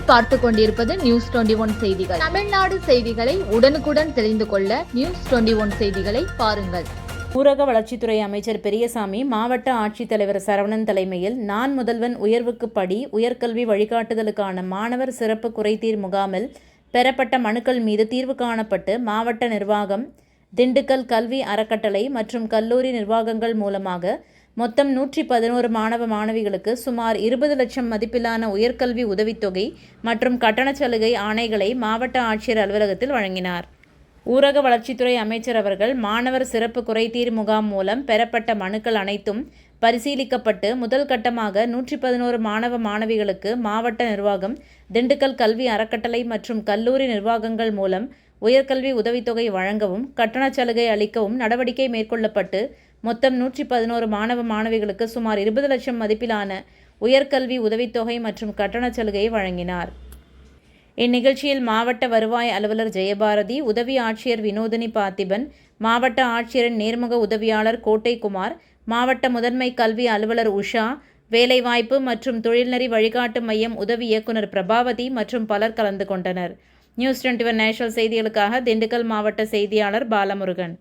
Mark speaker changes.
Speaker 1: நீங்கள் பார்த்து கொண்டிருப்பது நியூஸ் 21 செய்திகள். தமிழ்நாடு செய்திகளை உடனுக்குடன் தெரிந்து கொள்ள நியூஸ் 21 செய்திகளை பாருங்கள்.
Speaker 2: ஊரக வளர்ச்சித்துறை அமைச்சர் பெரியசாமி மாவட்ட ஆட்சித்தலைவர் சரவணன் தலைமையில் நான் முதல்வன் உயர்வுக்கு படி உயர்கல்வி வழிகாட்டுதலுக்கான மாணவர் சிறப்பு குறைதீர் முகாமில் பெறப்பட்ட மனுக்கள் மீது தீர்வு காணப்பட்டு மாவட்ட நிர்வாகம், திண்டுக்கல் கல்வி அறக்கட்டளை மற்றும் கல்லூரி நிர்வாகங்கள் மூலமாக மொத்தம் 111 மாணவ மாணவிகளுக்கு சுமார் 20 லட்சம் மதிப்பிலான உயர்கல்வி உதவித்தொகை மற்றும் கட்டணச் சலுகை ஆணைகளை மாவட்ட ஆட்சியர் அலுவலகத்தில் வழங்கினார். ஊரக வளர்ச்சித்துறை அமைச்சர் அவர்கள் மாணவர் சிறப்பு குறைதீர் முகாம் மூலம் பெறப்பட்ட மனுக்கள் அனைத்தும் பரிசீலிக்கப்பட்டு முதல் கட்டமாக 111 மாணவ மாணவிகளுக்கு மாவட்ட நிர்வாகம், திண்டுக்கல் கல்வி அறக்கட்டளை மற்றும் கல்லூரி நிர்வாகங்கள் மூலம் உயர்கல்வி உதவித்தொகை வழங்கவும் கட்டணச் சலுகை அளிக்கவும் நடவடிக்கை மேற்கொள்ளப்பட்டு மொத்தம் 111 மாணவ மாணவிகளுக்கு சுமார் 20 லட்சம் மதிப்பிலான உயர்கல்வி உதவித்தொகை மற்றும் கட்டணச் சலுகையை வழங்கினார். இந்நிகழ்ச்சியில் மாவட்ட வருவாய் அலுவலர் ஜெயபாரதி, உதவி ஆட்சியர் வினோதினி பார்த்திபன், மாவட்ட ஆட்சியரின் நேர்முக உதவியாளர் கோட்டைக்குமார், மாவட்ட முதன்மை கல்வி அலுவலர் உஷா, வேலைவாய்ப்பு மற்றும் தொழில்நெறி வழிகாட்டு மையம் உதவி இயக்குனர் பிரபாவதி மற்றும் பலர் கலந்து கொண்டனர். நியூஸ் 21 நேஷனல் செய்திகளுக்காக திண்டுக்கல் மாவட்ட செய்தியாளர் பாலமுருகன்.